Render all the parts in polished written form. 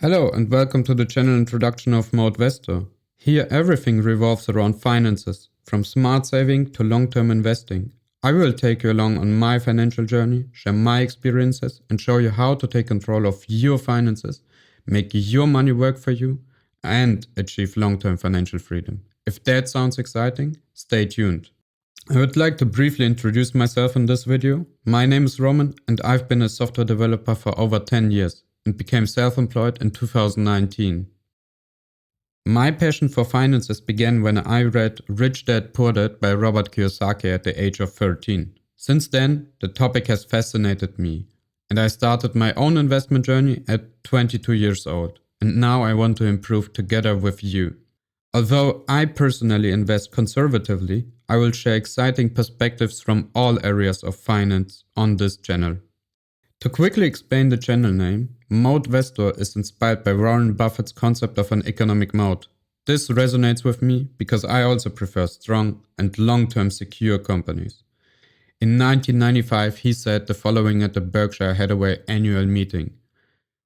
Hello and welcome to the channel introduction of Modvestor. Here everything revolves around finances, from smart saving to long-term investing. I will take you along on my financial journey, share my experiences and show you how to take control of your finances, make your money work for you and achieve long-term financial freedom. If that sounds exciting, stay tuned. I would like to briefly introduce myself in this video. My name is Roman and I've been a software developer for over 10 years. And became self-employed in 2019. My passion for finances began when I read Rich Dad Poor Dad by Robert Kiyosaki at the age of 13. Since then, the topic has fascinated me, and I started my own investment journey at 22 years old, and now I want to improve together with you. Although I personally invest conservatively, I will share exciting perspectives from all areas of finance on this channel. To quickly explain the channel name, Modvestor is inspired by Warren Buffett's concept of an economic moat. This resonates with me because I also prefer strong and long-term secure companies. In 1995, he said the following at the Berkshire Hathaway annual meeting.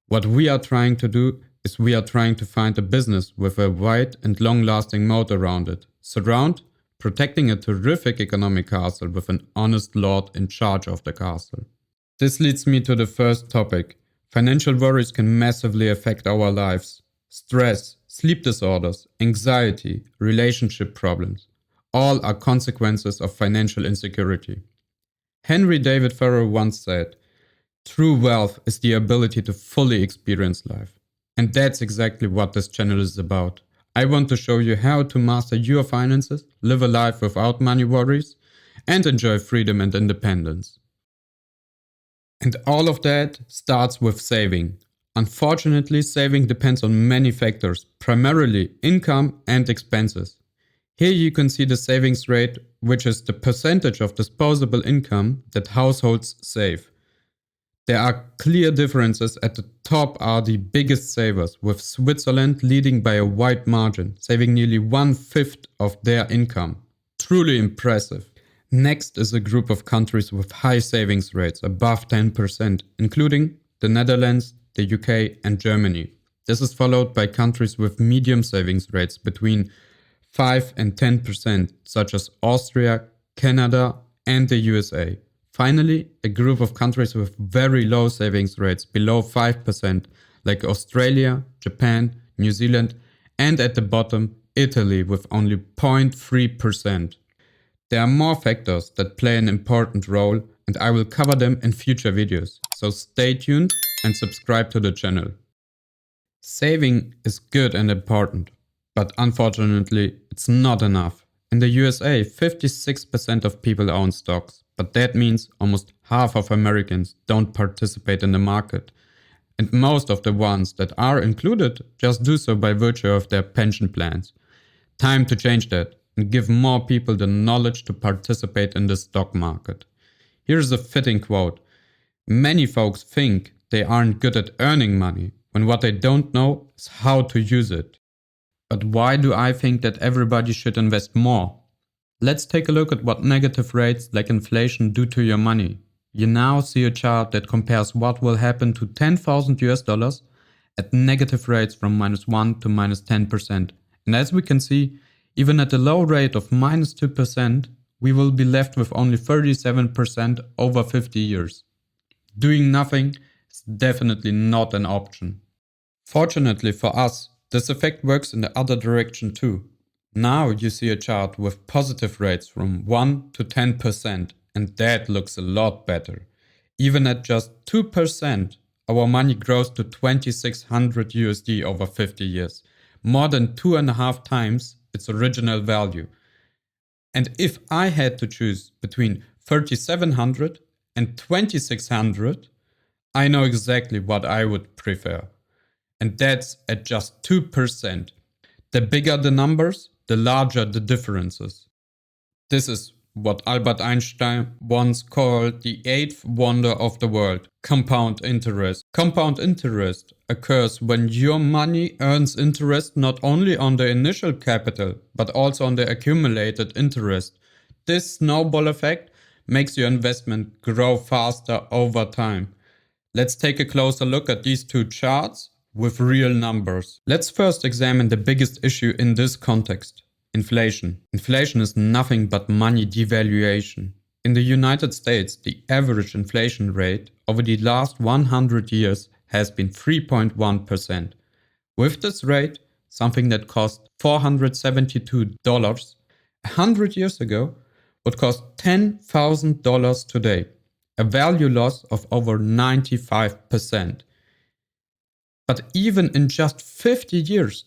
What we are trying to do is we are trying to find a business with a wide and long-lasting moat around it. Surround, protecting a terrific economic castle with an honest lord in charge of the castle. This leads me to the first topic. Financial worries can massively affect our lives. Stress, sleep disorders, anxiety, relationship problems, all are consequences of financial insecurity. Henry David Thoreau once said, "True wealth is the ability to fully experience life." And that's exactly what this channel is about. I want to show you how to master your finances, live a life without money worries, and enjoy freedom and independence. And all of that starts with saving. Unfortunately, saving depends on many factors, primarily income and expenses. Here you can see the savings rate, which is the percentage of disposable income that households save. There are clear differences. At the top are the biggest savers, with Switzerland leading by a wide margin, saving nearly 1/5 of their income. Truly impressive. Next is a group of countries with high savings rates above 10%, including the Netherlands, the UK and Germany. This is followed by countries with medium savings rates between 5 and 10%, such as Austria, Canada and the USA. Finally, a group of countries with very low savings rates below 5%, like Australia, Japan, New Zealand and at the bottom, Italy with only 0.3%. There are more factors that play an important role and I will cover them in future videos, so stay tuned and subscribe to the channel. Saving is good and important, but unfortunately it's not enough. In the USA, 56% of people own stocks, but that means almost half of Americans don't participate in the market. And most of the ones that are included just do so by virtue of their pension plans. Time to change that and give more people the knowledge to participate in the stock market. Here's a fitting quote. Many folks think they aren't good at earning money, when what they don't know is how to use it. But why do I think that everybody should invest more? Let's take a look at what negative rates like inflation do to your money. You now see a chart that compares what will happen to 10,000 US dollars at negative rates from -1 to -10%. And as we can see, even at a low rate of -2%, we will be left with only 37% over 50 years. Doing nothing is definitely not an option. Fortunately for us, this effect works in the other direction too. Now you see a chart with positive rates from 1 to 10%, and that looks a lot better. Even at just 2%, our money grows to 2,600 USD over 50 years, more than 2.5 times its original value. And if I had to choose between 3,700 and 2,600, I know exactly what I would prefer. And that's at just 2%. The bigger the numbers, the larger the differences. This is what Albert Einstein once called the eighth wonder of the world, compound interest. Compound interest occurs when your money earns interest not only on the initial capital, but also on the accumulated interest. This snowball effect makes your investment grow faster over time. Let's take a closer look at these two charts. with real numbers. Let's first examine the biggest issue in this context: inflation. Inflation is nothing but money devaluation. In the United States, the average inflation rate over the last 100 years has been 3.1%. With this rate, something that cost $472 100 years ago would cost $10,000 today, a value loss of over 95%. But even in just 50 years,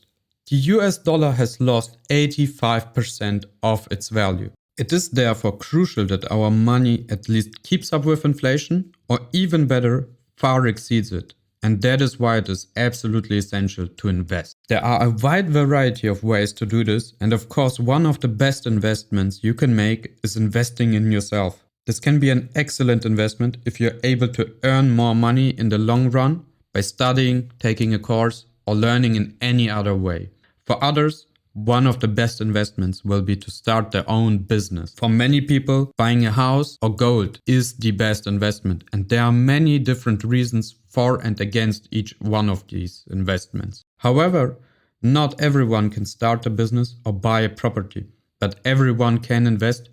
the US dollar has lost 85% of its value. It is therefore crucial that our money at least keeps up with inflation, or even better, far exceeds it. And that is why it is absolutely essential to invest. There are a wide variety of ways to do this, and of course one of the best investments you can make is investing in yourself. This can be an excellent investment if you're able to earn more money in the long run by studying, taking a course, or learning in any other way. For others, one of the best investments will be to start their own business. For many people, buying a house or gold is the best investment, and there are many different reasons for and against each one of these investments. However, not everyone can start a business or buy a property, but everyone can invest,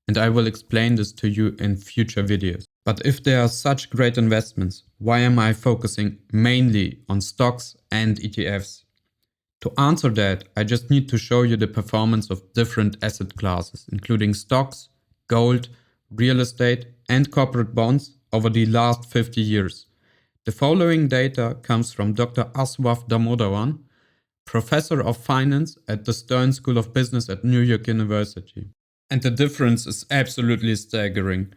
and I will explain this to you in future videos. But if there are such great investments, why am I focusing mainly on stocks and ETFs? To answer that, I just need to show you the performance of different asset classes, including stocks, gold, real estate, and corporate bonds over the last 50 years. The following data comes from Dr. Aswath Damodaran, professor of finance at the Stern School of Business at New York University. And the difference is absolutely staggering.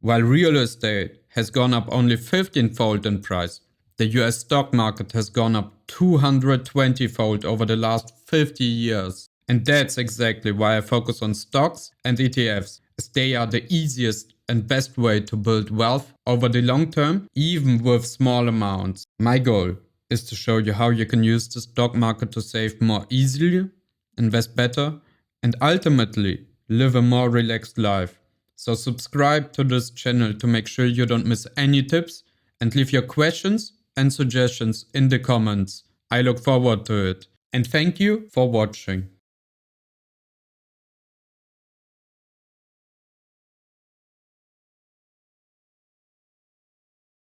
While real estate has gone up only 15-fold in price, the US stock market has gone up 220-fold over the last 50 years. And that's exactly why I focus on stocks and ETFs, as they are the easiest and best way to build wealth over the long term, even with small amounts. My goal is to show you how you can use the stock market to save more easily, invest better, and ultimately live a more relaxed life. So subscribe to this channel to make sure you don't miss any tips, and leave your questions and suggestions in the comments. I look forward to it. And thank you for watching.